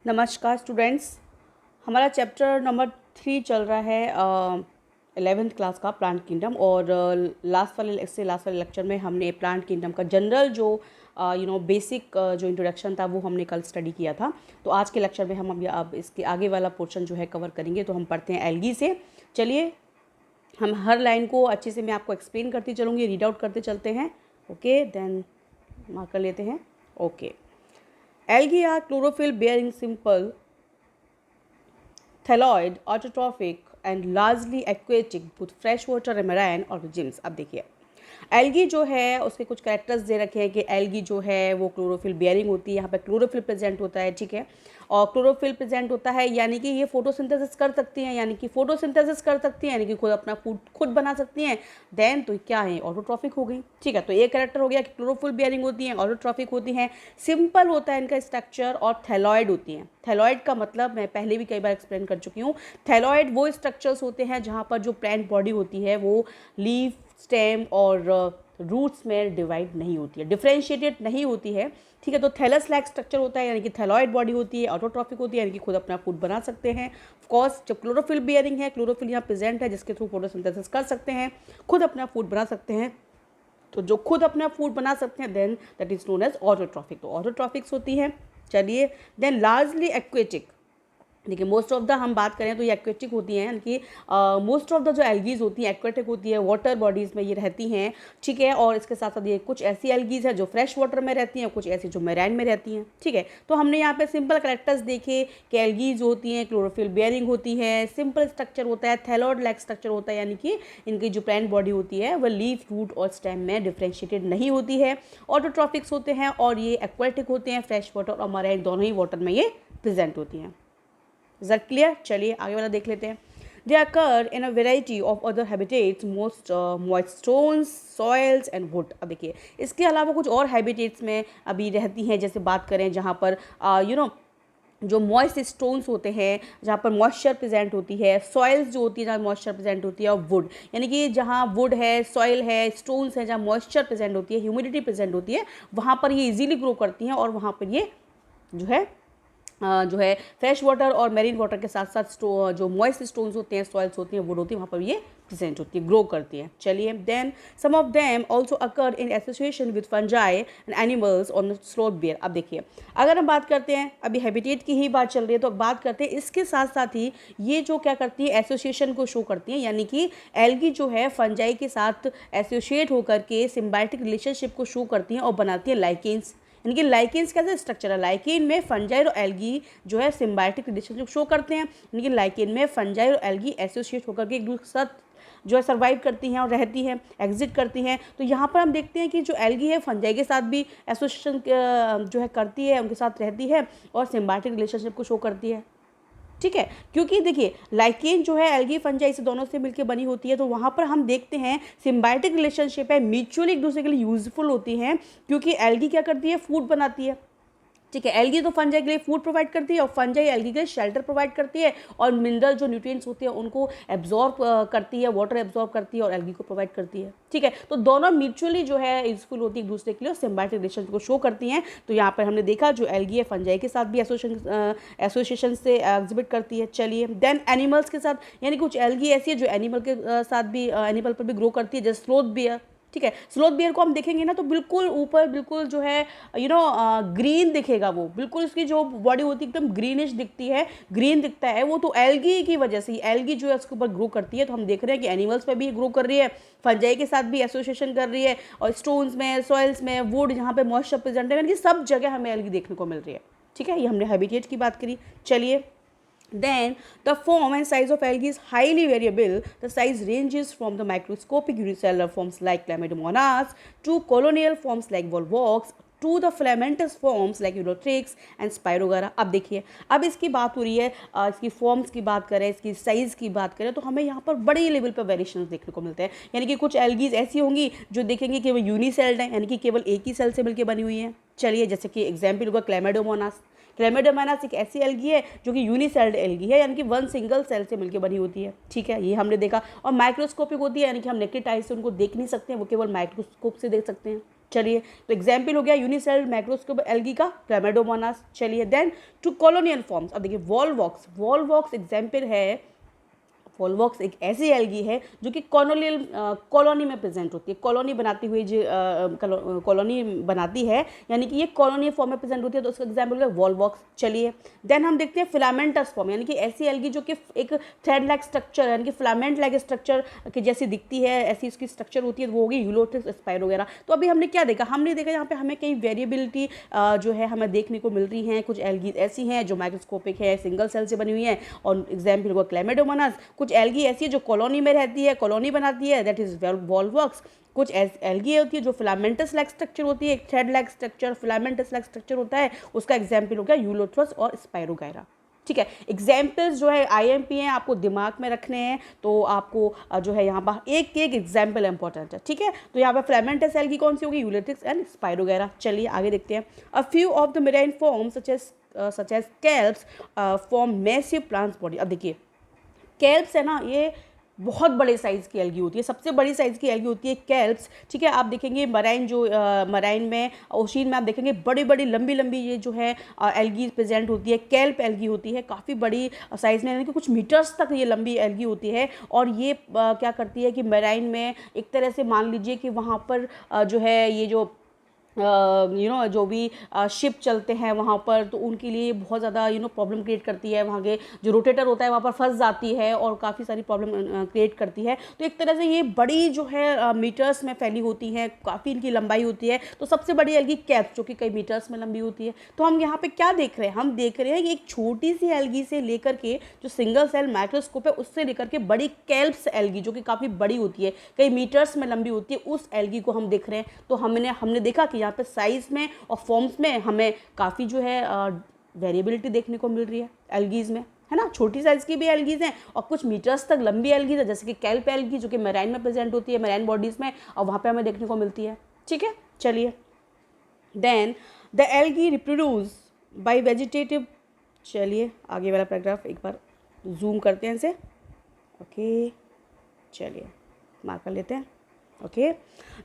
नमस्कार स्टूडेंट्स। हमारा chapter number 3 चल रहा है 11th क्लास का प्लांट किंगडम। और लास्ट वाले लेक्चर में हमने प्लांट किंगडम का जनरल जो बेसिक जो इंट्रोडक्शन था वो हमने कल स्टडी किया था। तो आज के लेक्चर में हम अब इसके आगे वाला पोर्शन जो है कवर करेंगे। तो हम पढ़ते हैं एल्गी से। चलिए हम हर लाइन को अच्छे से मैं आपको एक्सप्लेन करती चलूँगी, रीड आउट करते चलते हैं। ओके, देन मार्क कर लेते हैं। Okay, algae are chlorophyll bearing simple thalloid autotrophic and largely aquatic with freshwater marine organisms। अब देखिए एल्गी जो है उसके कुछ कैरेक्टर्स दे रखे हैं कि एल्गी जो है वो क्लोरोफिल बियरिंग होती है। यहाँ पे क्लोरोफिल प्रेजेंट होता है, ठीक है। और क्लोरोफिल प्रेजेंट होता है यानी कि ये फोटोसिंथेसिस कर सकती हैं, यानी कि खुद अपना फूड खुद बना सकती हैं। देन तो क्या है, ऑटोट्रॉफिक हो गई, ठीक है। तो ये कैरेक्टर हो गया कि क्लोरोफिल बियरिंग होती हैं, ऑटोट्रॉफिक होती हैं, सिंपल होता है इनका स्ट्रक्चर, और थैलॉइड होती हैं। थैलॉइड का मतलब मैं पहले भी कई बार एक्सप्लेन कर चुकी हूँ। थैलॉइड वो स्ट्रक्चर्स होते हैं जहाँ पर जो प्लांट बॉडी होती है वो लीफ, स्टेम और रूट्स में डिवाइड नहीं होती है, डिफरेंशिएटेड नहीं होती है, ठीक है। तो थैलस लाइक स्ट्रक्चर होता है, यानी कि थैलॉइड बॉडी होती है, ऑटोट्रॉफिक होती है, यानी कि खुद अपना फूड बना सकते हैं। ऑफकोर्स जब क्लोरोफिल बियरिंग है, क्लोरोफिल यहाँ प्रेजेंट है जिसके थ्रू फोटोसिंथेसिस कर सकते हैं, खुद अपना फूड बना सकते हैं। तो जो खुद अपना फूड बना सकते हैं then that is known as autotrophic. तो ऑटोट्रॉफिक्स होती हैं। चलिए, देन लार्जली एक्वेटिक। देखिए मोस्ट ऑफ द हम बात करें तो ये एक्वेटिक होती हैं, यानी कि मोस्ट ऑफ द जो एल्गीज होती हैं एक्वेटिक होती है, वाटर बॉडीज़ में ये रहती हैं, ठीक है। और इसके साथ साथ ये कुछ ऐसी एल्गीज है जो फ्रेश वाटर में रहती हैं, कुछ ऐसी जो मैराइन में रहती हैं, ठीक है। तो हमने यहाँ पे सिंपल कैरेक्टर्स देखे कि एल्गीज होती हैं, क्लोरोफिल बियरिंग होती है, सिंपल स्ट्रक्चर होता है, थैलॉइड लाइक स्ट्रक्चर होता है, यानी कि इनकी जो प्लांट बॉडी होती है वह लीफ, रूट और स्टेम में डिफ्रेंशिएटेड नहीं होती है। ऑटोट्रॉफिक्स होते हैं और ये एक्वेटिक होते हैं, फ्रेश वाटर और मैराइन दोनों ही वाटर में ये प्रेजेंट होती हैं। Is that clear? चलिए आगे वाला देख लेते हैं। They occur in a variety of other habitats, most moist stones, soils and wood. अब देखिए इसके अलावा कुछ और हैबिटेट्स में अभी रहती हैं, जैसे बात करें जहाँ पर जो मॉइस्ट स्टोन्स होते हैं, जहाँ पर मॉइस्चर प्रेजेंट होती है, सॉइल्स जो होती है जहाँ मॉइस्चर प्रेजेंट होती है, और वुड, यानी कि जहाँ वुड है, सॉइल है, स्टोन्स है, जहाँ मॉइस्चर प्रेजेंट होती है, ह्यूमिडिटी प्रेजेंट होती है, वहाँ पर ये इजीली ग्रो करती हैं। और वहाँ पर ये जो है फ्रेश वाटर और मेरीन वाटर के साथ साथ जो मॉइस्ट स्टोन्स होते हैं, सॉइल्स होती हैं, वुड होती है, वहाँ पर ये प्रेजेंट होती है, ग्रो करती हैं। चलिए, then some of them also occur in association with fungi and animals on sloth bear. अब देखिए अगर हम बात करते हैं, अभी हैबिटेट की ही बात चल रही है, तो बात करते हैं इसके साथ साथ ही ये जो क्या करती है, एसोसिएशन को शो करती है, यानी कि एल्गी जो है फंजाई के साथ एसोसिएट होकर के सिम्बायोटिक रिलेशनशिप को शो करती हैं और बनाती है लाइकेन्स। यानी कि लाइकेन्स कैसे स्ट्रक्चर है, लाइकेन में फंजाई और एल्गी जो है सिम्बायोटिक रिलेशनशिप शो करते हैं, यानी कि लाइकेन में फंजाई और एल्गी एसोसिएट होकर के एक दूसरे के साथ जो है सर्वाइव करती हैं और रहती हैं, एग्जिट करती हैं। तो यहाँ पर हम देखते हैं कि जो एल्गी है फंजाई के साथ भी एसोसिएशन जो है करती है, उनके साथ रहती है और सिम्बायोटिक रिलेशनशिप को शो करती है, ठीक है। क्योंकि देखिए लाइकेन जो है एल्गी फंजाई से दोनों से मिलकर बनी होती है, तो वहाँ पर हम देखते हैं सिम्बायोटिक रिलेशनशिप है, म्यूचुअली एक दूसरे के लिए यूजफुल होती हैं, क्योंकि एल्गी क्या करती है, फूड बनाती है, ठीक है। एल्गी तो फंजाई के लिए फूड प्रोवाइड करती है और फंजाई एल्गी के लिए शेल्टर प्रोवाइड करती है, और मिनरल जो न्यूट्रिएंट्स होते हैं उनको एब्जॉर्ब करती है, वाटर एब्जॉर्ब करती है और एल्गी को प्रोवाइड करती है, ठीक है। तो दोनों म्यूचुअली जो है यूजफुल होती है एक दूसरे के लिए और सिम्बायोटिक रिलेशन को शो करती हैं। तो यहाँ पर हमने देखा जो एल्गी है फंजाई के साथ भी एसोसिएशन से एग्जिबिट करती है। चलिए, देन एनिमल्स के साथ, यानी कुछ एल्गी ऐसी है जो एनिमल के साथ भी एनिमल पर भी ग्रो करती है, जैसे स्लोथ बियर, ठीक है। स्लोथ बियर को हम देखेंगे ना तो बिल्कुल ऊपर बिल्कुल जो है ग्रीन दिखेगा, वो बिल्कुल उसकी जो बॉडी होती है एकदम ग्रीनिश दिखती है, ग्रीन दिखता है वो, तो एल्गी की वजह से, एल्गी जो है उसके ऊपर ग्रो करती है। तो हम देख रहे हैं कि एनिमल्स पे भी ग्रो कर रही है, फंजाई के साथ भी एसोसिएशन कर रही है, और स्टोन्स में, सॉइल्स में, वुड जहाँ पे मॉइस्चर प्रेजेंट है, यानी कि सब जगह हमें एल्गी देखने को मिल रही है, ठीक है। ये हमने हैबिटेट की बात करी। चलिए, then the form and size of algae is highly variable. The size ranges from the microscopic unicellular forms like Chlamydomonas to colonial forms like Volvox to the filamentous forms like Urotrix and Spirogyra। अब देखिए अब इसकी बात हो रही है, इसकी forms की बात करें, इसकी साइज़ की बात करें, तो हमें यहाँ पर बड़े लेवल पर वेरिएशंस देखने को मिलते हैं। यानी कि कुछ एल्गीज ऐसी होंगी जो देखेंगे कि वो यूनिसेल्ड हैं, यानी कि केवल एक ही सेल से मिलकर बनी हुई हैं। चलिए, जैसे कि एग्जाम्पल होगा क्लैमिडोमोनास। क्लैमिडोमोनास एक ऐसी एल्गी है जो कि यूनिसेल्ड एल्गी है, यानी कि वन सिंगल सेल से मिलकर बनी होती है, ठीक है। ये हमने देखा। और माइक्रोस्कोपिक होती है, यानी कि हम नेकेड आई से उनको देख नहीं सकते हैं, वो केवल माइक्रोस्कोप से देख सकते हैं, चलिए, तो एग्जाम्पल हो गया यूनिसेल माइक्रोस्कोप एल्गी का क्लेमाइडोमोनास। चलिए, देन टू कॉलोनियल फॉर्म्स, अब देखिए वॉलवॉक्स, वॉलवॉक्स एग्जाम्पल है, वॉलवॉक्स एक ऐसी एल्गी है जो कि कॉलोनी में प्रेजेंट होती है, कॉलोनी बनाती हुई जो कॉलोनी बनाती है, यानी कि ये कॉलोनी फॉर्म में प्रेजेंट होती है, तो उसका एग्जाम्पल है वॉलवॉक्स। चलिए, देन हम देखते हैं फिलामेंटस फॉर्म, यानी कि ऐसी एल्गी जो कि एक थ्रेड लाइक स्ट्रक्चर यानी कि फिलामेंट लाइक स्ट्रक्चर की जैसी दिखती है, ऐसी इसकी स्ट्रक्चर होती है, वो होगी यूलोट्रिक्स स्पाइरो वगैरह। तो अभी हमने क्या देखा, हमने देखा यहाँ पे हमें कई वेरिएबिलिटी जो है हमें देखने को मिल रही हैं। कुछ एल्गी ऐसी हैं जो माइक्रोस्कोपिक है, सिंगल सेल से बनी हुई है, और एग्जाम्पल हुआ क्लेमाइडोमोनास। कुछ एल्गी ऐसी है जो कॉलोनी में रहती है, कॉलोनी बनाती है, दैट इज वॉलवॉक्स। कुछ एल्गी होती है जो फिलामेंटस लाइक स्ट्रक्चर होती है, एक thread like structure filamentous like structure होता है, उसका एग्जाम्पल हो गया यूलोथ्रस और स्पाइरोगायरा। ठीक है, एग्जाम्पल्स जो है आईएमपी हैं, आपको दिमाग में रखने हैं, तो आपको जो है यहाँ पर एक एक एग्जाम्पल इंपॉर्टेंट है। ठीक है, तो यहाँ पर फिलामेंटस एल्गी कौन सी होगी, यूलोथ्रिक्स एंड स्पाइरोगायरा। चलिए आगे देखते हैं। A few of the marine forms such as kelps form massive plants body. अब देखिए कैल्प्स है ना, ये बहुत बड़े साइज़ की एल्गी होती है, सबसे बड़ी साइज़ की एल्गी होती है कैल्प्स। ठीक है, आप देखेंगे मराइन जो मराइन में ओशीन में आप देखेंगे बड़ी बड़ी लंबी लंबी ये जो है एल्गी प्रेजेंट होती है, कैल्प एल्गी होती है, काफ़ी बड़ी साइज़ में, यानी कि कुछ मीटर्स तक ये लंबी एल्गी होती है। और ये क्या करती है कि मराइन में एक तरह से मान लीजिए कि वहाँ पर जो है ये जो जो भी शिप चलते हैं वहाँ पर, तो उनके लिए बहुत ज़्यादा प्रॉब्लम क्रिएट करती है। वहाँ के जो रोटेटर होता है वहाँ पर फंस जाती है और काफ़ी सारी प्रॉब्लम क्रिएट करती है। तो एक तरह से ये बड़ी जो है मीटर्स में फैली होती है, काफ़ी इनकी लंबाई होती है। तो सबसे बड़ी एल्गी कैल्प जो कि कई मीटर्स में लंबी होती है। तो हम यहाँ पे क्या देख रहे हैं, हम देख रहे हैं कि एक छोटी सी एल्गी से लेकर के जो सिंगल सेल माइक्रोस्कोप है उससे लेकर के बड़ी कैल्प्स एल्गी जो कि काफ़ी बड़ी होती है, कई मीटर्स में लंबी होती है, उस एल्गी को हम देख रहे हैं। तो हमने देखा कि यहाँ पे साइज में और फॉर्म्स में हमें काफ़ी जो है वेरिएबिलिटी देखने को मिल रही है एल्गीज में, है ना। छोटी साइज की भी एल्गीज हैं और कुछ मीटर्स तक लंबी एल्गीज है, जैसे कि कैल्प एल्गी जो कि मैराइन में प्रेजेंट होती है, मैराइन बॉडीज में, और वहाँ पे हमें देखने को मिलती है। ठीक है, चलिए, then the algae reproduce by vegetative. चलिए आगे वाला पैराग्राफ एक बार जूम करते हैं इसे। ओके, चलिए मार्क कर लेते हैं। Okay,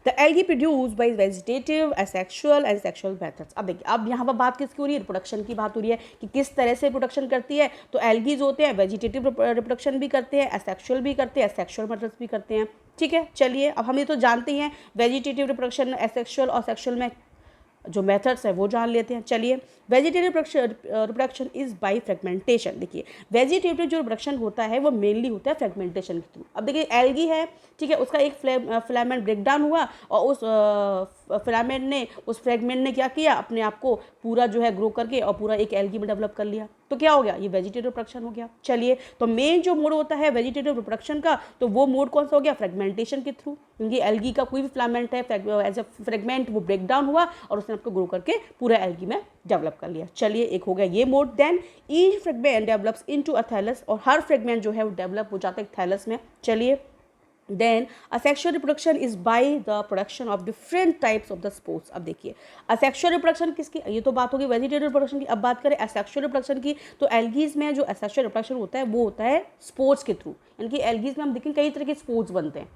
the algae produce by vegetative asexual and sexual methods. अब देखिए, अब यहाँ पर बात किसकी हो रही है, रिप्रोडक्शन की बात हो रही है कि किस तरह से रिप्रोडक्शन करती है। तो एल्गीज होते हैं वेजिटेटिव रिप्रोडक्शन भी करते हैं, एसेक्सुअल भी करते हैं, सेक्सुअल मेथड्स भी करते हैं। ठीक है, चलिए, अब हम ये तो जानते हैं वेजिटेटिव रिप्रोडक्शन, एसेक्सुअल और सेक्सुअल में जो मेथड्स है वो जान लेते हैं। चलिए, vegetative reproduction is by fragmentation. देखिए, वेजिटेटिव जो रिप्रोडक्शन होता है वो मेनली होता है फ्रेगमेंटेशन के थ्रू। अब देखिए एल्गी है, ठीक है, उसका एक फिलामेंट ब्रेक डाउन हुआ और उस फिलामेंट ने, उस फ्रेगमेंट ने क्या किया, अपने आप को पूरा जो है ग्रो करके और पूरा एक एल्गी में डेवलप कर लिया। तो क्या हो गया, ये वेजिटेटिव रिप्रोडक्शन हो गया। चलिए, तो मेन जो मोड होता है वेजिटेटिव रिप्रोडक्शन का, तो वो मोड कौन सा हो गया, फ्रेगमेंटेशन के थ्रू, क्योंकि एल्गी का कोई भी फिलामेंट है एज ए फ्रेगमेंट वो ब्रेक डाउन हुआ और उसने आपको ग्रो करके पूरा एल्गी में डेवलप कर लिया। चलिए, एक हो गया ये mode. Then each fragment develops into a thallus, और हर फ्रेगमेंट जो है वो डेवलप हो जाता है थैलस में। चलिए, then asexual reproduction is by the production of different types of the spores। अब देखिए asexual reproduction किसकी, ये तो बात होगी वेजिटेटिव रिप्रोडक्शन की। अब बात करें asexual reproduction की, तो एल्गीज में जो asexual reproduction होता है वो होता है स्पोर्स के थ्रू, यानी कि एल्गीज में हम देखें कई तरह के स्पोर्स बनते हैं।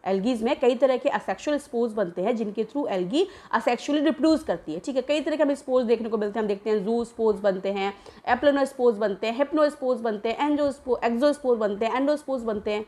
एल्गीज में कई तरह के असेक्सुअल स्पोर्स बनते हैं जिनके थ्रू एल्गी असेक्सुअली रिप्रोड्यूस करती है। ठीक है, कई तरह के हमें स्पोर्स देखने को मिलते हैं। हम देखते हैं जू स्पोर्स बनते हैं, एप्लोनो स्पोर्स बनते हैं, हिप्नो स्पोर्स बनते हैं, एक्सो स्पोर्स बनते हैं, एंडो स्पोर्स बनते हैं,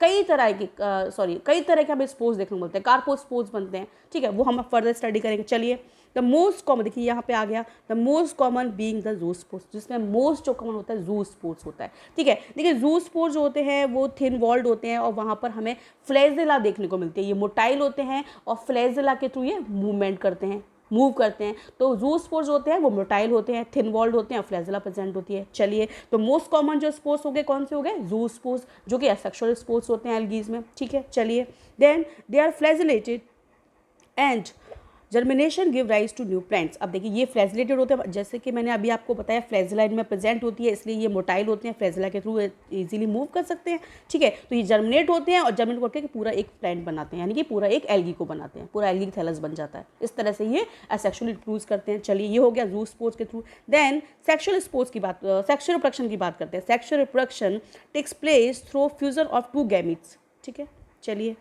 कई तरह के हमें स्पोर्स देखने को मिलते हैं, कार्पो स्पोर्स बनते हैं। ठीक है, वो हम फर्दर स्टडी करेंगे। चलिए, द मोस्ट कॉमन, देखिए यहाँ पे आ गया the most common being the zoo spores, जिसमें मोस्ट जो कॉमन होता है जू स्पोर्स होता है। ठीक है, देखिए जू स्पोर्स जो होते हैं वो थिन वॉल्ड होते हैं और वहाँ पर हमें फ्लैजेला देखने को मिलती है। ये मोटाइल होते हैं और फ्लैजेला के थ्रू ये मूवमेंट करते हैं, मूव करते हैं। तो जू स्पोर्स होते हैं वो मोटाइल होते हैं, थिन वॉल्ड होते हैं, फ्लैजेला प्रेजेंट होती है। चलिए, तो मोस्ट कॉमन जो स्पोर्स हो गए कौन से हो गए, जू स्पोर्स, जो कि एसेक्सुअल स्पोर्स होते हैं एल्गीज में। ठीक है, चलिए, then they are flagellated and germination give rise to new plants. अब देखिए ये फ्लैजिलेटेड होते हैं, जैसे कि मैंने अभी आपको बताया फ्लैजिला इनमें प्रेजेंट होती है, इसलिए ये मोटाइल होते हैं, फ्लैजिला के थ्रू इजीली मूव कर सकते हैं। ठीक है, तो ये जर्मिनेट होते हैं और जर्मिनेट करके पूरा एक प्लांट बनाते हैं, यानी कि पूरा एक एल्गी को बनाते हैं, पूरा एल्गी थैलस बन जाता है। इस तरह से ये असेक्सुअली रिप्रोड्यूस करते हैं। चलिए, ये हो गया जू स्पोर्स के थ्रू। देन सेक्सुअल स्पोर्स की बात, सेक्सुअल रिप्रोडक्शन की बात करते हैं। Sexual reproduction takes place through fusion of two gametes. ठीक है, चलिए,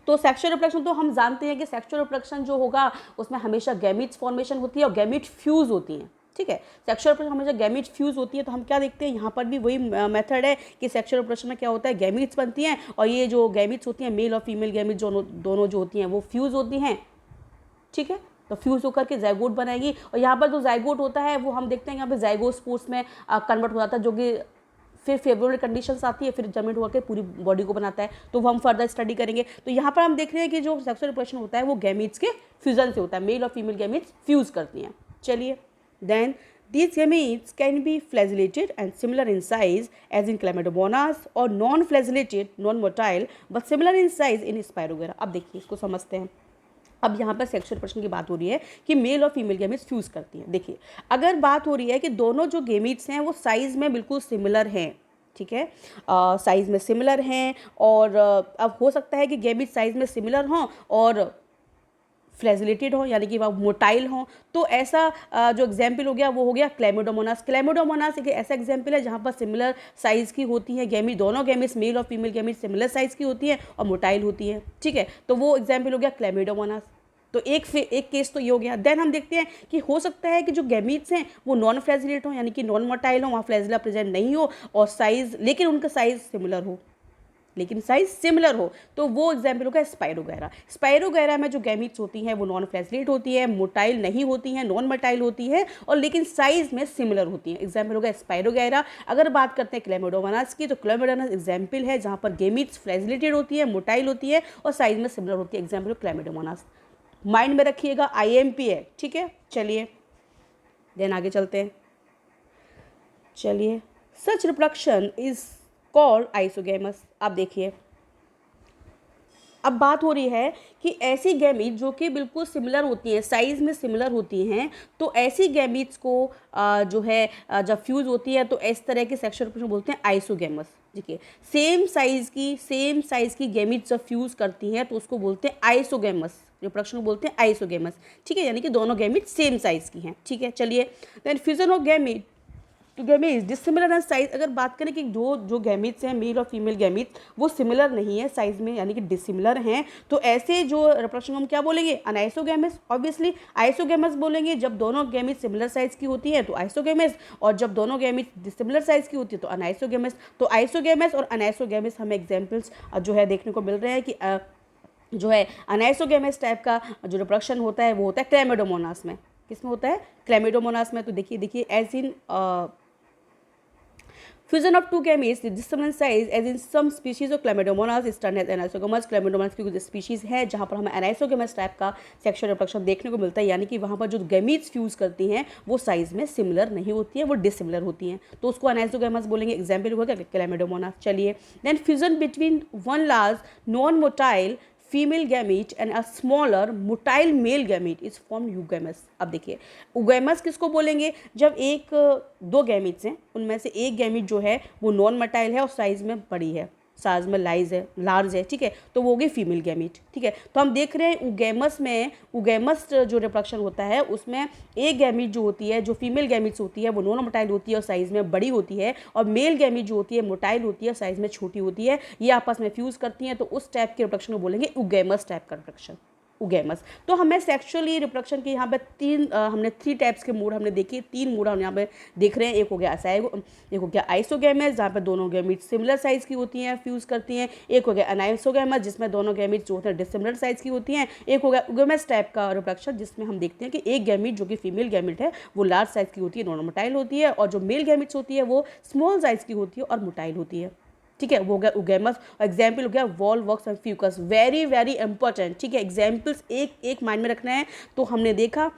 तो सेक्सुअल रिप्रोडक्शन तो हम जानते हैं कि सेक्सुअल रिप्रोडक्शन जो होगा उसमें हमेशा गैमीट्स फॉर्मेशन होती है और गैमीट फ्यूज़ होती हैं, ठीक है। सेक्सुअल रिप्रोडक्शन हमेशा गैमीट फ्यूज़ होती है, तो हम क्या देखते हैं यहाँ पर भी वही मेथड है कि सेक्सुअल रिप्रोडक्शन में क्या होता है, गैमीट्स बनती हैं और ये जो गैमीट्स होती हैं मेल और फीमेल गैमीट दोनों जो होती हैं वो फ्यूज़ होती हैं, ठीक है। तो फ्यूज़ होकर के जाइगोट बनाएगी और यहाँ पर जो जाइगोट होता है वो हम देखते हैं यहाँ पे जाइगोस्पोर्स में कन्वर्ट हो जाता है, जो कि फिर फेवरेबल कंडीशंस आती है, फिर जर्मिनेट होकर पूरी बॉडी को बनाता है, तो वो हम फर्दर स्टडी करेंगे। तो यहाँ पर हम देख रहे हैं कि जो सेक्सुअल रिप्रोडक्शन होता है वो गैमीट्स के फ्यूजन से होता है, मेल और फीमेल गैमीट्स फ्यूज़ करती हैं। चलिए, then these gametes can be flagellated and similar in size as in Chlamydomonas or non-flagellated, non-motile but similar in size in Spirogyra। अब देखिए इसको समझते हैं। अब यहाँ पर सेक्सुअल रिप्रोडक्शन की बात हो रही है कि मेल और फीमेल गैमीट्स फ्यूज़ करती हैं। देखिए, अगर बात हो रही है कि दोनों जो गैमीट्स हैं वो साइज़ में बिल्कुल सिमिलर हैं, ठीक है, साइज़ में सिमिलर हैं और अब हो सकता है कि गैमीट साइज़ में सिमिलर हों और फ्लैजिलेटेड हो, यानी कि वह मोटाइल हों, तो ऐसा जो एग्जाम्पल हो गया वो हो गया क्लैमिडोमोनास। क्लैमिडोमोनास एक ऐसा एग्जाम्पल है जहाँ पर सिमिलर साइज़ की होती है गैमीट, दोनों गैमीट्स मेल और फीमेल गैमीट सिमिलर साइज़ की होती है और मोटाइल होती है, ठीक है। तो वो एग्जाम्पल हो गया क्लैमिडोमोनास। तो एक केस तो ये हो गया। देन हम देखते हैं कि हो सकता है कि जो गैमीट्स हैं वो नॉन फ्लैजिलेट हो, यानी कि नॉन मोटाइल हो, वहाँ फ्लैजिला प्रेजेंट नहीं हो और साइज़ लेकिन उनका साइज़ सिमिलर हो, तो वो एग्जाम्पल होगा स्पाइरोगैरा। स्पाइरोगैरा में जो गैमीट्स होती हैं वो नॉन फ्लैजिलेट होती है, मोटाइल नहीं होती हैं, नॉन मोटाइल होती है और लेकिन साइज में सिमिलर होती हैं, एग्जाम्पल होगा स्पाइरोगैरा। अगर बात करते हैं क्लैमिडोमोनास की, तो क्लैमिडोमोनास एग्जाम्पल है जहाँ पर गैमीट्स फ्लैजिलेटेड होती है, मोटाइल होती है और साइज में सिमिलर होती है, एग्जाम्पल क्लैमिडोमोनास। माइंड में रखिएगा, IMP है, ठीक है। चलिए, देन आगे चलते हैं। चलिए, सच रिप्रोडक्शन इज कॉल्ड आइसोगैमस। आप देखिए, अब बात हो रही है कि ऐसी गैमीट जो कि बिल्कुल सिमिलर होती हैं, साइज़ में सिमिलर होती हैं, तो ऐसी गैमीट्स को जो है जब फ्यूज़ होती है तो इस तरह के सेक्सुअल रिप्रोडक्शन बोलते हैं आइसोगैमस। देखिए, सेम साइज़ की गैमीट्स जब फ्यूज़ करती हैं तो उसको बोलते हैं आइसोगैमस, रिप्रोडक्शन को बोलते हैं आइसोगैमस, ठीक है, यानी कि दोनों गैमीट सेम साइज़ की हैं, ठीक है। चलिए, देन फ्यूजन ऑफ गैमीट तो गैमीट्स डिसिमिलर इन साइज। अगर बात करें कि जो गैमीट्स हैं मेल और फीमेल गैमीट्स वो सिमिलर नहीं है साइज में, यानी कि डिसिमिलर हैं, तो ऐसे जो रिप्रोडक्शन हम क्या बोलेंगे, अनआइसोगैमस। ऑब्वियसली आइसोगैमस बोलेंगे जब दोनों गैमीट्स सिमिलर साइज की होती है तो आइसोगैमस, और जब दोनों गैमीट्स डिसिमिलर साइज की होती है तो अनआइसोगैमस। तो आइसोगैमस और अनआइसोगैमस हमें एग्जाम्पल्स जो है देखने को मिल रहे हैं कि जो है अनआइसोगैमस टाइप का जो रिप्रोडक्शन होता है वो होता है क्लैमिडोमोनास में। किसमें होता है, क्लैमिडोमोनास में। तो देखिए as in fusion of two gametes different size as in some species of Chlamydomonas is term as anisogamous. Chlamydomonas की कुछ स्पीशीज है जहाँ पर हमें एनाइसोगैमस टाइप का सेक्सुअल रिप्रोडक्शन देखने को मिलता है, यानी कि वहाँ पर जो गैमीट्स फ्यूज करती हैं वो साइज में सिमिलर नहीं होती हैं, वो डिसिमिलर होती हैं, तो उसको एनाइसोगैमस बोलेंगे, एग्जाम्पल होगा क्लैमिडोमोनास। चलिए, then fusion between one large non motile female gamete and a smaller motile male gamete is form oogamous. अब देखिए, उगैमस किसको बोलेंगे, जब दो गैमीट्स हैं उनमें से एक गैमीट जो है वो नॉन मोटाइल है और साइज में बड़ी है, साइज में लार्ज है, ठीक है, तो वो हो गई फीमेल गैमीट, ठीक है। तो हम देख रहे हैं उगैमस जो रिप्रोडक्शन होता है उसमें एक गैमीट जो होती है, जो फीमेल गैमीट्स होती है वो नॉन मोटाइल होती है और साइज में बड़ी होती है, और मेल गैमीट जो होती है मोटाइल होती है और साइज में छोटी होती है, ये आपस में फ्यूज करती हैं, तो उस टाइप के रिप्रोडक्शन को बोलेंगे उगैमस टाइप का रिप्रोडक्शन, उगैमस। तो हमें सेक्सुअली रिप्रोडक्शन के यहाँ पे हमने 3 टाइप्स के मोड हमने देखे, 3 मोड हम यहाँ पे देख रहे हैं। एक हो गया आइसोगैमस जहाँ पे दोनों गैमीट सिमिलर साइज की होती हैं, फ्यूज करती हैं। एक हो गया अनाइसोगैमस जिसमें दोनों गैमीट जो होते हैं डिसिमिलर साइज की होती हैं। एक हो गया उगैमस टाइप का रिप्रोडक्शन जिसमें हम देखते हैं कि एक गैमीट जो कि फीमेल गैमीट है वो लार्ज साइज की होती है, नॉन मोटाइल होती है, और जो मेल गैमीट्स होती है वो स्मॉल साइज की होती है और मोटाइल होती है, ठीक है, वो हो गया उगैमस। एग्जाम्पल हो गया Volvox and Fucus, very very important, ठीक है, एग्जाम्पल्स एक माइंड में रखना है। तो हमने देखा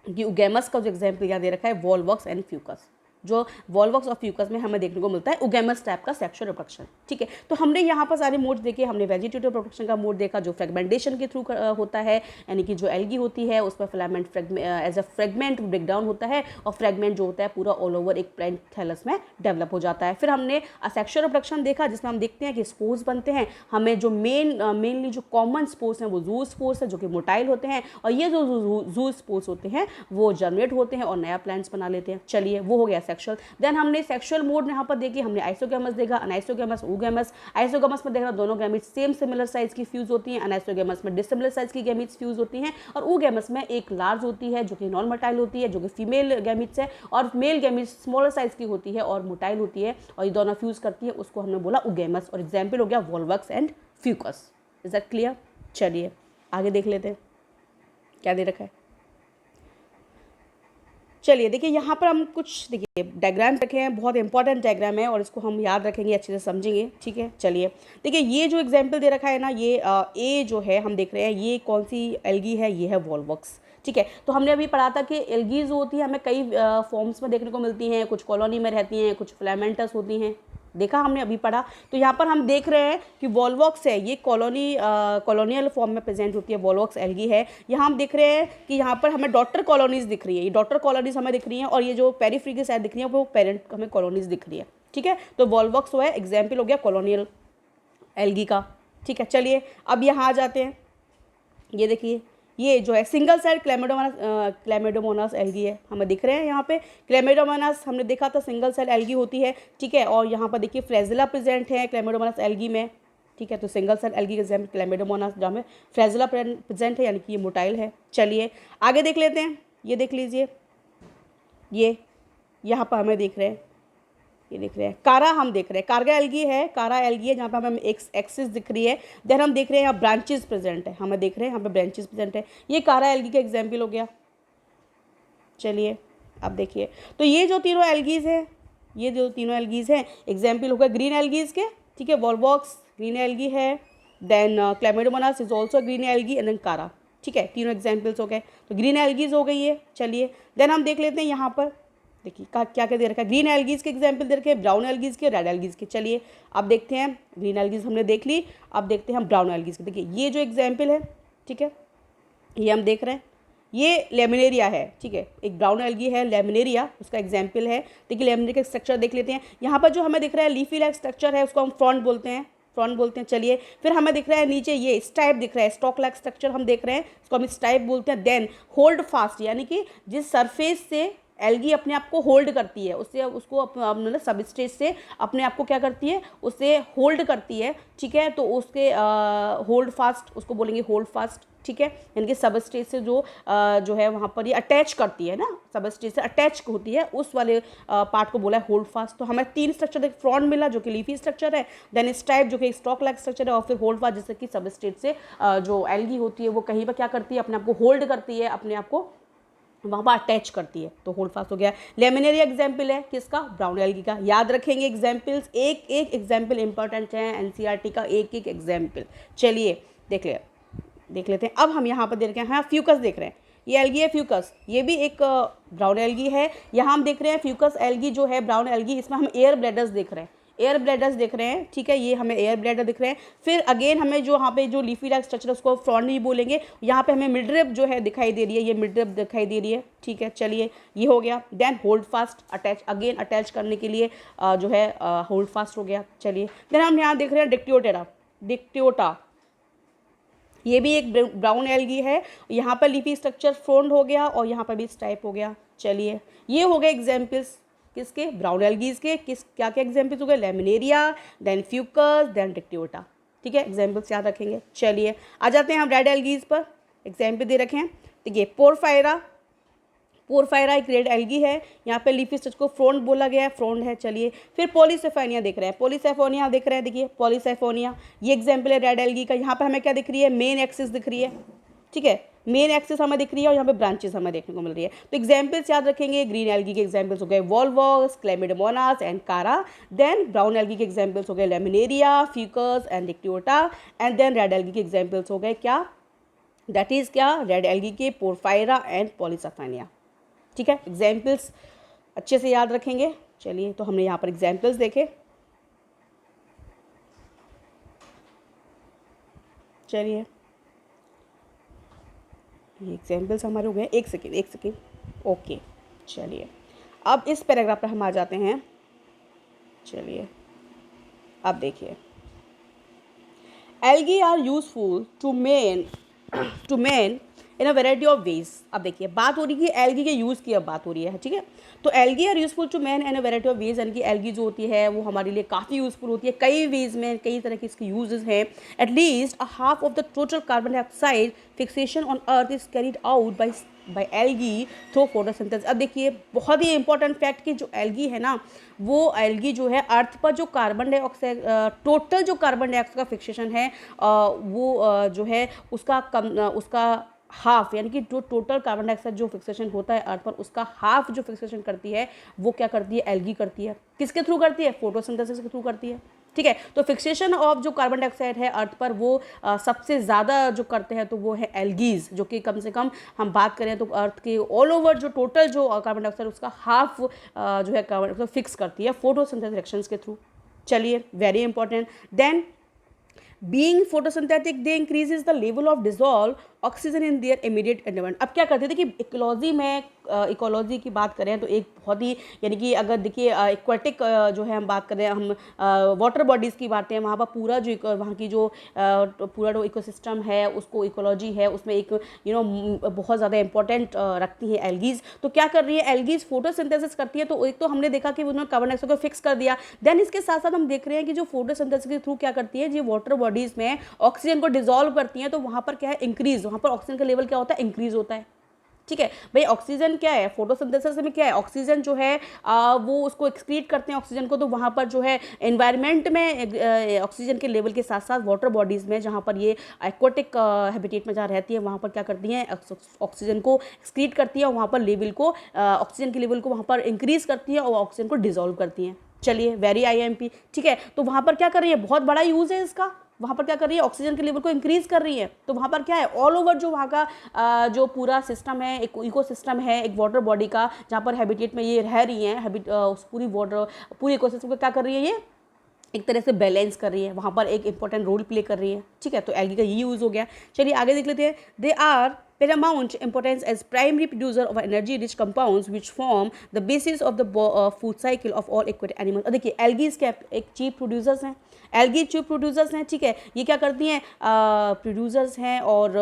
कि उगैमस का जो एग्जाम्पल यहाँ दे रखा है वॉल्वॉक्स एंड फ्यूकस, जो वॉल्वॉक्स और फ्यूकस में हमें देखने को मिलता है उगैमस टाइप का सेक्सुअल रिप्रोडक्शन, ठीक है। तो हमने यहाँ पर सारे मोड देखे, हमने वेजिटेटिव रिप्रोडक्शन का मोड देखा जो फ्रेगमेंटेशन के थ्रू होता है, यानी कि जो एल्गी होती है उसमें filament as a fragment break down होता है और फ्रेगमेंट जो होता है पूरा ऑल ओवर एक प्लांट थैलस में डेवलप हो जाता है। फिर हमने सेक्सुअल रिप्रोडक्शन देखा जिसमें हम देखते हैं कि स्पोर्स बनते हैं, हमें जो मेनली जो कॉमन स्पोर्स हैं वो जू स्पोर्स है जो कि मोटाइल होते हैं, और ये जो जू स्पोर्स होते हैं वो जर्मिनेट होते हैं और नया प्लांट्स बना लेते हैं। चलिए, वो हो गया सेक्शुअल। देन हमने सेक्शुअल मोड यहाँ पर देखी, हमने आइसोगैमस देखा, अनआइसोगैमस, oogamous। आइसोगैमस में देखा दोनों गैमेट्स सेम सिमिलर साइज की फ्यूज होती हैं, अनआइसोगैमस में डिसिमिलर साइज की गैमेट्स फ्यूज होती हैं, और oogamous में एक लार्ज होती है जो कि नॉन मोटाइल होती है, जो कि फीमेल गैमेट्स है, और मेल गैमेट्स स्मॉलर साइज की होती है और मोटाइल होती है, और ये दोनों फ्यूज करती है, उसको हमने बोला oogamous। और एग्जाम्पल हो गया Volvox and Fucus. Is that clear? चलिए आगे देख लेते हैं क्या दे रखा है। चलिए देखिए यहाँ पर हम कुछ देखिए डायग्राम रखे हैं, बहुत इंपॉर्टेंट डायग्राम है और इसको हम याद रखेंगे, अच्छे से समझेंगे, ठीक है। चलिए देखिए ये जो एग्जाम्पल दे रखा है ना, ये ए जो है हम देख रहे हैं, ये कौन सी एल्गी है, ये है वॉल्वक्स, ठीक है। तो हमने अभी पढ़ा था कि एल्गीज जो होती है हमें कई फॉर्म्स में देखने को मिलती हैं, कुछ कॉलोनी में रहती हैं, कुछ फिलामेंटस होती हैं, देखा हमने अभी पढ़ा। तो यहाँ पर हम देख रहे हैं कि वॉल्वॉक्स है, ये कॉलोनियल फॉर्म में प्रेजेंट होती है, वॉल्वॉक्स एल्गी है। यहाँ हम देख रहे हैं कि यहाँ पर हमें डॉटर कॉलोनीज दिख रही है, ये डॉटर कॉलोनीज हमें दिख रही हैं, और ये जो पेरिफेरी की साइड दिख रही है वो पेरेंट हमें कॉलोनीज दिख रही है, ठीक है। तो वॉल्वॉक्स जो है एग्जाम्पल हो गया कॉलोनियल एल्गी का, ठीक है। चलिए अब यहाँ आ जाते हैं, ये देखिए ये जो है सिंगल सेल क्लैमिडोमोनास एल्गी है, हमें दिख रहे हैं यहाँ पे। क्लैमिडोमोनास हमने देखा था सिंगल सेल एल्गी होती है, ठीक है। और यहाँ पर देखिए फ्लैजिला प्रेजेंट है क्लैमिडोमोनास एल्गी में, ठीक है। तो सिंगल सेल एल्गी के एग्जाम्पल क्लैमिडोमोनास, जहाँ में फ्लैजिला प्रेजेंट है, यानी कि ये मोटाइल है। चलिए आगे देख लेते हैं, ये देख लीजिए, ये यहाँ पर हमें देख रहे हैं, ये देख रहे हैं कारा, हम देख रहे हैं कार्गा एल्गी है, कारा एल्गी है, जहाँ पे हमें एक्सिस दिख रही है। देन हम देख रहे हैं यहाँ ब्रांचेस प्रेजेंट है, हमें देख रहे हैं यहाँ पे ब्रांचेस प्रेजेंट है, ये कारा एल्गी का एग्जाम्पल हो गया। चलिए अब देखिए, तो ये जो तीनों एल्गीज हैं, ये जो तीनों एल्गीज हैं एग्जाम्पल हो गया ग्रीन एल्गीज के, ठीक है। वॉल्वॉक्स ग्रीन एल्गी है, then Chlamydomonas is also green algae, and then Chara, ठीक है। तीनों एग्जाम्पल्स हो गए, तो ग्रीन एल्गीज हो गई है। चलिए देन हम देख लेते हैं यहाँ पर, देखिए क्या क्या दे रखा है, ग्रीन एल्गीज के एग्जाम्पल दे रखे हैं, ब्राउन एल्गीज के, रेड एल्गीज के। चलिए अब देखते हैं, ग्रीन एल्गीज हमने देख ली, अब देखते हैं हम ब्राउन एल्गीज के। देखिए ये जो एग्जाम्पल है, ठीक है, ये हम देख रहे हैं, ये लेमिनेरिया है, ठीक है। एक ब्राउन एल्गी है लेमिनेरिया, उसका एग्जाम्पल है। देखिए लेमिनेरिया का स्ट्रक्चर देख लेते हैं, यहाँ पर जो हमें दिख रहा है लीफी लाइक स्ट्रक्चर है, उसको हम फ्रॉन्ट बोलते हैं, फ्रॉन्ट बोलते हैं। चलिए फिर हमें दिख रहा है नीचे ये स्टाइप दिख रहा है, स्टॉक लाइक स्ट्रक्चर हम देख रहे हैं, उसको हम स्टाइप बोलते हैं। देन होल्ड फास्ट, यानी कि जिस सरफेस से एल्गी अपने आप को होल्ड करती है, उससे उसको मतलब सबस्ट्रेट से अपने आप को क्या करती है, उसे होल्ड करती है, ठीक है। तो उसके होल्ड फास्ट, उसको बोलेंगे होल्ड फास्ट, ठीक है। यानी कि सबस्ट्रेट से जो है वहाँ पर ये अटैच करती है ना, सबस्ट्रेट से अटैच होती है, उस वाले पार्ट को बोला है होल्ड फास्ट। तो हमें तीन स्ट्रक्चर फ्रॉन्ट मिला जो कि लीफी स्ट्रक्चर है, देन स्टाइप जो कि स्टॉक लाइक स्ट्रक्चर है, और फिर होल्ड फास्ट जैसे कि सबस्ट्रेट से जो एल्गी होती है वो कहीं पर क्या करती है, अपने आप को होल्ड करती है, अपने आप को वहाँ पर अटैच करती है, तो होल्ड फास्ट हो गया। लेमिनेरिया एग्जाम्पल है किसका, ब्राउन एल्गी का। याद रखेंगे एग्जाम्पल्स, एक एक एग्जाम्पल इंपॉर्टेंट है, एनसीईआरटी का एक एक एग्जाम्पल। चलिए देख लेते हैं। अब हम यहाँ पर देख रहे हैं, हाँ फ्यूकस देख रहे हैं, ये एल्गी है फ्यूकस, ये भी एक ब्राउन एल्गी है। यहाँ हम देख रहे हैं फ्यूकस एल्गी जो है ब्राउन एल्गी, इसमें हम एयर ब्लैडर्स देख रहे हैं, एयर ब्लैडर्स देख रहे हैं, ठीक है। ये हमें एयर ब्लैडर दिख रहे हैं। फिर अगेन हमें जो यहाँ पे जो लीफी लाइक स्ट्रक्चर है उसको फ्रॉन्ट नहीं बोलेंगे, यहाँ पे हमें मिडरिप जो है दिखाई दे रही है, ये मिडरिप दिखाई दे रही है, ठीक है। चलिए ये हो गया। Then holdfast, attach, again attach करने के लिए जो है होल्ड फास्ट हो गया। चलिए देन हम यहाँ देख रहे हैं डिक्टियोटा, ये भी एक ब्राउन एल्गी है, यहाँ पर लीफी स्ट्रक्चर फ्रॉन्ट हो गया और यहाँ पर भी स्टाइप हो गया। चलिए ये हो गए एग्जाम्पल्स किसके, ब्राउन एल्गीज के। क्या क्या एग्जाम्पल्स हो गए, laminaria, then fucus, then dictyota, ठीक है। एग्जाम्पल्स याद रखेंगे। चलिए आ जाते हैं हम रेड एल्गीज पर, एग्जाम्पल दे रखे हैं। देखिए पोरफायरा एक रेड एल्गी है, यहाँ पे लीफी स्ट्रक्चर को फ्रॉन्ट बोला गया है, फ्रॉन्ट है। चलिए फिर पॉलीसेफोनिया देख रहे हैं, पॉलीसेफोनिया देख रहे हैं, देखिए पॉलीसेफोनिया ये एग्जाम्पल है रेड एल्गी का। यहाँ पर हमें क्या दिख रही है, मेन एक्सिस दिख रही है, ठीक है, मेन एक्सिस हमें दिख रही है, और यहाँ पे ब्रांचेस हमें देखने को मिल रही है। तो एग्जाम्पल्स याद रखेंगे, ग्रीन एल्गी के एग्जाम्पल्स हो गए volvox, chlamydomonas and chara. Then brown algae के एग्जाम्पल्स हो गए laminaria, fucus and dictyota. And then red algae के एग्जाम्पल्स हो गए क्या, दैट इज क्या, रेड एल्गी के पोरफायरा एंड पॉलीसेफोनिया, ठीक है। एग्जाम्पल्स अच्छे से याद रखेंगे। चलिए तो हमने यहाँ पर एग्जाम्पल्स देखे। चलिए ये एग्जाम्पल्स हमारे हो गए। एक सेकेंड, ओके। चलिए अब इस पैराग्राफ पर हम आ जाते हैं। चलिए अब देखिए, algae are useful to man in a variety of ways. अब देखिए बात हो रही है एल्गी के यूज़ की, अब बात हो रही है, ठीक है। तो algae are useful to man in a variety of ways, यानी कि एल्गी जो होती है वो हमारे लिए काफ़ी यूजफुल होती है कई वेज में, कई तरह के इसके यूजेस हैं। At least a half of the total carbon dioxide fixation on earth is carried out by algae through photosynthesis. अब देखिए बहुत ही इंपॉर्टेंट फैक्ट कि जो एल्गी है ना, वो एल्गी जो है अर्थ पर जो कार्बन डाइऑक्साइड टोटल जो कार्बन डाइऑक्साइड का फिक्सेशन है वो जो है उसका हाफ, यानी कि जो टोटल कार्बन डाइऑक्साइड जो फिक्सेशन होता है अर्थ पर उसका हाफ जो फिक्सेशन करती है वो क्या करती है, एल्गी करती है। किसके थ्रू करती है, फोटोसिंथेसिस के थ्रू करती है, ठीक है। तो फिक्सेशन ऑफ जो कार्बन डाइऑक्साइड है अर्थ पर वो सबसे ज़्यादा जो करते हैं तो वो है एल्गीज, जो कि कम से कम हम बात करें तो अर्थ के ऑल ओवर जो टोटल जो कार्बन डाइऑक्साइड उसका हाफ जो है कार्बन डाइऑक्साइड फिक्स करती है फोटोसिंथेसिस रिएक्शंस के थ्रू। चलिए very important. Then being photosynthetic they increases the level of dissolved oxygen in their immediate environment. अब क्या करते थे कि इकोलॉजी में इकोलॉजी की बात करें तो एक बहुत ही, यानी कि अगर देखिए एक्वाटिक जो है हम बात करें, हम वाटर बॉडीज़ की बात हैं, वहाँ पर पूरा जो वहाँ की जो पूरा जो इकोसिस्टम है उसको इकोलॉजी है उसमें एक बहुत ज़्यादा इंपॉर्टेंट रखती है एल्गीज। तो क्या कर रही है एल्गीज, फोटोसिंथेसिस करती है। तो एक तो हमने देखा कि उन्होंने कार्बन डाइऑक्साइड को फिक्स कर दिया, देन इसके साथ साथ हम देख रहे हैं कि जो फोटोसिंथेसिस के थ्रू क्या करती है, जो वाटर बॉडीज़ में ऑक्सीजन को डिजोल्व करती हैं, तो वहाँ पर क्या है इंक्रीज, वहाँ पर ऑक्सीजन का लेवल क्या होता है, इंक्रीज होता है, ठीक है भाई। ऑक्सीजन क्या है, फोटोसिंथेसिस में क्या है, ऑक्सीजन जो है वो उसको एक्सक्रीट करते हैं ऑक्सीजन को, तो वहाँ पर जो है एनवायरनमेंट में ऑक्सीजन के लेवल के साथ साथ वाटर बॉडीज़ में जहाँ पर ये एक्वाटिक हैबिटेट में जहाँ रहती है वहाँ पर क्या करती हैं, ऑक्सीजन को एक्सक्रीट करती है और वहाँ पर लेवल को ऑक्सीजन के लेवल को वहाँ पर इंक्रीज करती है और ऑक्सीजन को डिजोल्व करती हैं। चलिए वेरी IMP, ठीक है। तो वहाँ पर क्या कर रही है, बहुत बड़ा यूज़ है इसका, वहाँ पर क्या कर रही है ऑक्सीजन के लेवल को इंक्रीज कर रही है। तो वहाँ पर क्या है ऑल ओवर जो वहाँ का जो पूरा सिस्टम है, एक इको सिस्टम है एक वाटर बॉडी का, जहाँ पर हैबिटेट में ये रह रही हैं, उस पूरी इको सिस्टम को क्या कर रही है, ये एक तरह से बैलेंस कर रही है, वहाँ पर एक इंपॉर्टेंट रोल प्ले कर रही है, ठीक है। तो एल्गी का ये यूज़ हो गया। चलिए आगे देख लेते हैं। They are paramount importance as primary producer of energy rich compounds which form the basis of the food cycle of all aquatic animals। और देखिए एल्गीज क्या एक चीफ प्रोड्यूसर्स हैं, एल्गी चीफ प्रोड्यूसर्स हैं, ठीक है। ये क्या करती हैं, प्रोड्यूसर्स हैं और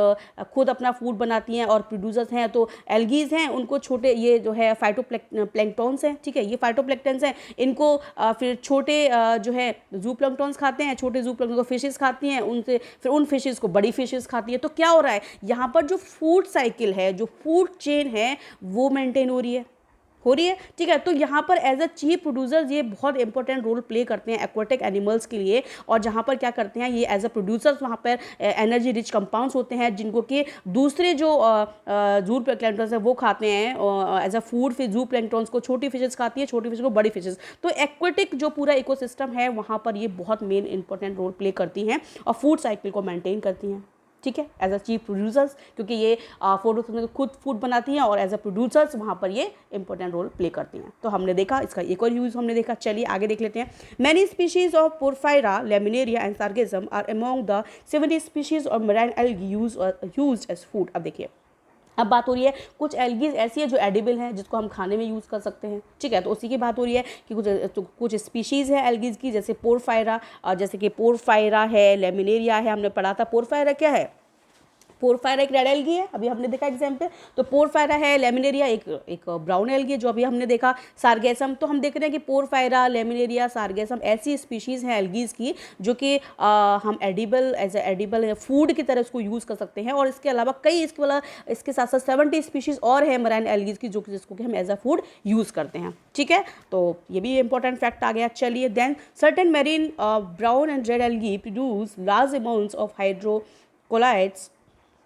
खुद अपना फूड बनाती हैं और प्रोड्यूसर्स हैं। तो एल्गीज हैं, उनको छोटे ये जो है फाइटोप्लैंक्टन्स हैं, ठीक है, ये फाइटोप्लैंक्टन्स हैं, इनको फिर छोटे जो है जू प्लैंक्टन्स खाते हैं, छोटे जू प्लैंक्टन को फिशेस खाती हैं, उनसे फिर उन फिशेस को बड़ी फिशेस खाती है। तो क्या हो रहा है यहाँ पर, जो फूड साइकिल है, जो फूड चेन है वो मेंटेन हो रही है, ठीक है। तो यहाँ पर एज अ चीफ प्रोड्यूसर्स ये बहुत इंपॉर्टेंट रोल प्ले करते हैं एक्वाटिक एनिमल्स के लिए। और जहाँ पर क्या करते हैं ये एज अ प्रोड्यूसर्स वहाँ पर एनर्जी रिच कंपाउंड्स होते हैं जिनको कि दूसरे जो जू प्लैंक्टन्स है वो खाते हैं एज अ फूड। फिर जू प्लैंक्टन्स को छोटी फिशेस खाती है, छोटी फिशेस को बड़ी फिशेस। तो एक्वाटिक जो पूरा इकोसिस्टम है वहाँ पर ये बहुत मेन इंपॉर्टेंट रोल प्ले करती हैं और फूड साइकिल को मेंटेन करती हैं, ठीक है, एज अ चीफ प्रोड्यूसर्स, क्योंकि ये फोटोसिंथेसिस खुद फूड बनाती हैं और एज अ प्रोड्यूसर्स वहाँ पर ये इंपॉर्टेंट रोल प्ले करती हैं। तो हमने देखा इसका एक और यूज़ हमने देखा। चलिए आगे देख लेते हैं। Many species of porphyra, laminaria and sargassum are among the 70 species of marine algae used as food. अब देखिए अब बात हो रही है कुछ एल्गीज ऐसी है जो एडिबल हैं जिसको हम खाने में यूज़ कर सकते हैं, ठीक है। तो उसी की बात हो रही है कि कुछ स्पीशीज़ है एल्गीज की, जैसे पोरफायरा, जैसे कि पोरफायरा है, लेमिनेरिया है, हमने पढ़ा था। पोरफायरा क्या है, पोरफायरा एक रेड एल्गी है, अभी हमने देखा एग्जाम्पल। तो पोरफायरा है, लेमिनेरिया एक ब्राउन एल्गी है जो अभी हमने देखा, सार्गेसम। तो हम देख रहे हैं कि पोरफायरा, लेमिनेरिया, सार्गेसम ऐसी स्पीशीज़ हैं एल्गीज़ की जो कि हम edible as a edible food की तरह उसको यूज़ कर सकते हैं। और इसके अलावा कई इसके साथ साथ 70 स्पीशीज़ और है मराइन एल्गीज़ की जिसको कि हम एज अ फूड यूज़ करते हैं, ठीक है। तो ये भी इंपॉर्टेंट फैक्ट आ गया। चलिए then certain marine brown and red algae produce large amounts of hydrocolloids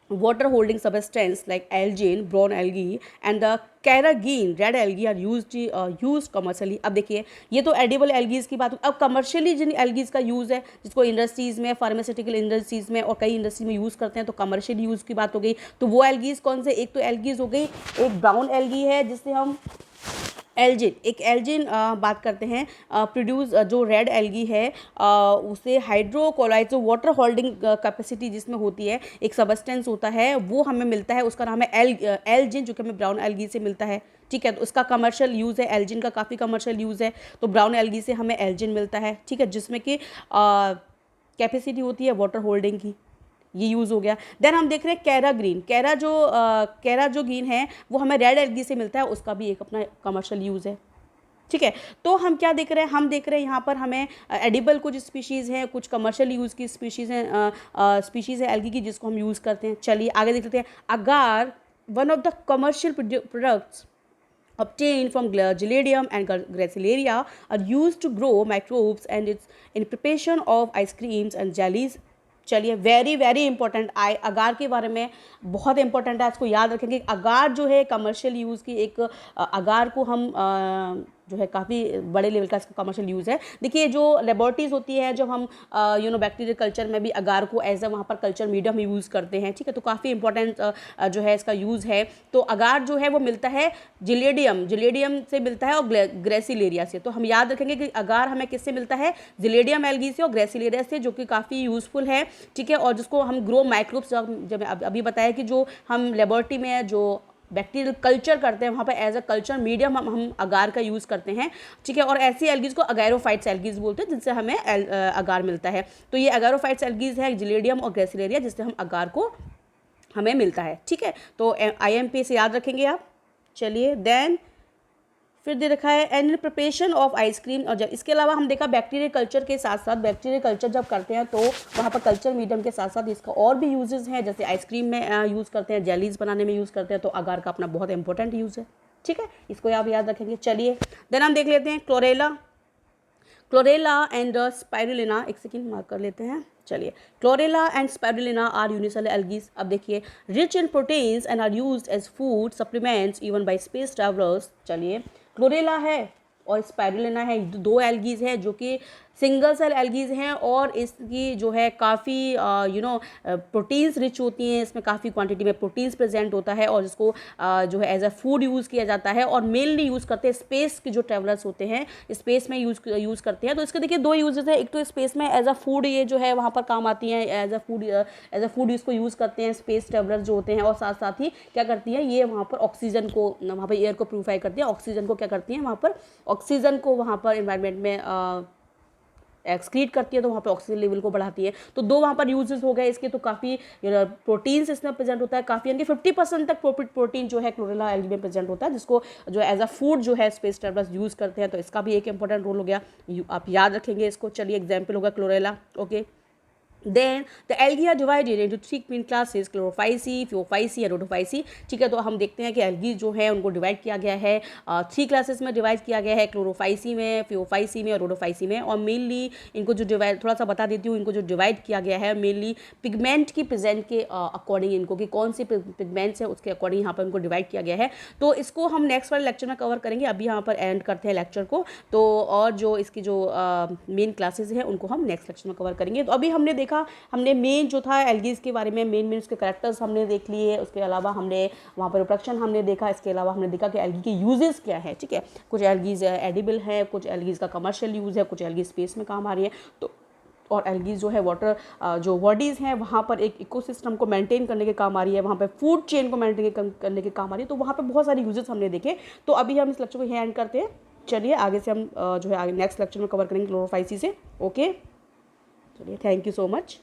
water holding substance like algin, brown algae and the carrageen red algae are used commercially। अब देखिए ये तो एडिबल एल्गीज की बात। अब कमर्शियली जिन एल्गीज का use है जिसको इंडस्ट्रीज़ में, फार्मास्यूटिकल इंडस्ट्रीज़ में और कई इंडस्ट्री में यूज़ करते हैं, तो कमर्शियल यूज़ की बात हो गई। तो वो एल्गीज कौन से, एक तो एल्गीज हो गई, एक ब्राउन एल्गी है जिससे हम एल्जिन, एक एल्जिन बात करते हैं प्रोड्यूस, जो रेड एल्गी है उसे हाइड्रोकोलाइड, जो वाटर होल्डिंग कैपेसिटी जिसमें होती है, एक सबस्टेंस होता है वो हमें मिलता है, उसका नाम है एल्जिन, जो कि हमें ब्राउन एल्गी से मिलता है, ठीक है। तो उसका कमर्शियल यूज़ है, एल्जिन का काफ़ी कमर्शियल यूज़ है। तो ब्राउन एल्गी से हमें एल्जिन मिलता है, ठीक है, जिसमें कि कैपेसिटी होती है वाटर होल्डिंग की, ये यूज़ हो गया। देन हम देख रहे हैं कैरा ग्रीन। कैरा जो ग्रीन है वो हमें रेड एल्गी से मिलता है, उसका भी एक अपना कमर्शियल यूज़ है, ठीक है। तो हम क्या देख रहे हैं, हम देख रहे हैं यहाँ पर हमें एडिबल कुछ स्पीशीज़ हैं, कुछ कमर्शियल यूज़ की स्पीशीज़ है एल्गी की जिसको हम यूज़ करते हैं। चलिए आगे देख लेते हैं। Agar one of the commercial products obtained from Giladium and Gracilaria are used to grow microbes and it's in preparation of ice creams and jellies। चलिए वेरी वेरी इंपॉर्टेंट अगार के बारे में बहुत इंपॉर्टेंट है, इसको याद रखेंगे। अगार जो है कमर्शियल यूज़ की एक अगार को हम जो है काफ़ी बड़े लेवल का इसका कमर्शियल यूज़ है। देखिए जो लेबोरेटरीज होती है, जब हम बैक्टीरियल कल्चर में भी अगार को एज अ वहाँ पर कल्चर मीडियम यूज़ करते हैं, ठीक है। तो काफ़ी इंपॉर्टेंट जो है इसका यूज़ है। तो अगार जो है वो मिलता है जिलेडियम से मिलता है और ग्रेसिलेरिया से। तो हम याद रखेंगे कि अगार हमें किससे मिलता है, जिलेडियम एल्गी से और ग्रेसिलेरिया से, जो कि काफ़ी यूज़फुल है, ठीक है। और जिसको हम ग्रो माइक्रोब्स, जब अभी बताया कि जो हम लेबोरेटरी में जो बैक्टीरियल कल्चर करते हैं वहाँ पर एज अ कल्चर मीडियम हम अगार का यूज़ करते हैं, ठीक है। और ऐसी एल्गीज़ को अगैरोफाइट्स एल्गीज़ बोलते हैं जिनसे हमें अगार मिलता है। तो ये अगैरोफाइट्स एल्गीज़ है, जिलेडियम और ग्रेसिलेरिया, जिससे हम अगार को हमें मिलता है, ठीक है। तो IMP से याद रखेंगे आप। चलिए देन फिर दे रखा है एंड प्रिपरेशन ऑफ आइसक्रीम। और जब इसके अलावा हम देखा बैक्टीरियल कल्चर के साथ साथ, बैक्टीरियल कल्चर जब करते हैं तो वहाँ पर कल्चर मीडियम के साथ साथ इसका और भी यूजेस हैं, जैसे आइसक्रीम में यूज़ करते हैं, जेलीज बनाने में यूज़ करते हैं। तो अगार का अपना बहुत इंपॉर्टेंट यूज़ है, ठीक है, इसको आप याद रखेंगे। चलिए देन हम देख लेते हैं क्लोरेला एंड स्पाइरुलिना। एक सेकेंड मार्क कर लेते हैं। चलिए chlorella and spirulina are unicellular algae. अब देखिए rich in proteins and are used as food supplements even bye space travellers. चलिए क्लोरेला है और स्पाइरुलिना है, दो एल्गीज हैं जो कि सिंगल सेल एल्गीज हैं और इसकी जो है काफ़ी प्रोटीन्स रिच होती हैं, इसमें काफ़ी क्वांटिटी में प्रोटीन्स प्रेजेंट होता है और जिसको जो है एज अ फूड यूज़ किया जाता है और मेनली यूज़ करते हैं स्पेस के जो ट्रेवलर्स होते हैं, स्पेस में यूज़ करते हैं। तो इसके देखिए दो यूजेस हैं, एक तो स्पेस में एज अ फूड ये जो है वहाँ पर काम आती हैं, एज अ फूड इसको यूज़ करते हैं स्पेस ट्रेवलर जो होते हैं, और साथ साथ ही क्या करती हैं ये वहाँ पर ऑक्सीजन को, वहाँ पर एयर को प्यूरीफाई करती है, ऑक्सीजन को क्या करती हैं वहाँ पर, ऑक्सीजन को वहाँ पर एनवायरनमेंट में एक्सक्रीट करती है, तो वहाँ पे ऑक्सीजन लेवल को बढ़ाती है। तो दो वहाँ पर यूजेस हो गए इसके। तो काफ़ी प्रोटीन्स इसमें प्रेजेंट होता है, काफ़ी यानी कि 50% तक प्रोटीन जो है क्लोरेला एल्गी में प्रेजेंट होता है, जिसको जो एज अ फूड जो है स्पेस ट्रैवलर्स यूज़ करते हैं। तो इसका भी एक इंपॉर्टेंट रोल हो गया, आप याद रखेंगे इसको। चलिए एग्जाम्पल होगा chlorella, okay. Then the algae are divided into three main classes, chlorophyceae, phaeophyceae and rhodophyceae, ठीक है। तो हम देखते हैं कि एल्गी जो है उनको डिवाइड किया गया है, 3 क्लासेस में डिवाइड किया गया है, क्लोरोफाइसी में, फियोफाइसी में और रोडोफाइसी में। और मेनली इनको जो डिवाइड, थोड़ा सा बता देती हूँ, इनको जो डिवाइड किया गया है मेनली पिगमेंट की प्रेजेंट के अकॉर्डिंग, इनको कि कौन से पिगमेंट्स है उसके अकॉर्डिंग यहाँ पर इनको डिवाइड किया गया है। तो इसको हम नेक्स्ट वाले लेक्चर में कवर करेंगे, अभी यहाँ पर एंड करते हैं लेक्चर को। तो और जो इसकी जो मेन क्लासेज हैं उनको हम नेक्स्ट लेक्चर में कवर करेंगे। तो अभी हमने मेन जो था एल्गीज के बारे में मेन उसके कैरेक्टर्स हमने देख लिए, उसके अलावा हमने वहाँ पर रिप्रोडक्शन हमने देखा, इसके अलावा हमने देखा कि एल्गी के यूजेस क्या है, ठीक है। कुछ एल्गीज एडिबल है, कुछ एल्गीज का कमर्शियल यूज़ है, कुछ एल्गीज स्पेस में काम आ रही है। तो और एल्गीज जो है वाटर जो बॉडीज़ हैं वहाँ पर एक इकोसिस्टम को मेंटेन करने के काम आ रही है, वहाँ पर फूड चेन को मेंटेन करने के काम आ रही है। तो वहाँ पर बहुत सारे यूजेस हमने देखे। तो अभी हम इस लेक्चर को यहीं एंड करते हैं। चलिए आगे से हम जो है आगे नेक्स्ट लेक्चर में कवर करेंगे क्लोरोफाइसी से, ओके। चलिए थैंक यू सो मच।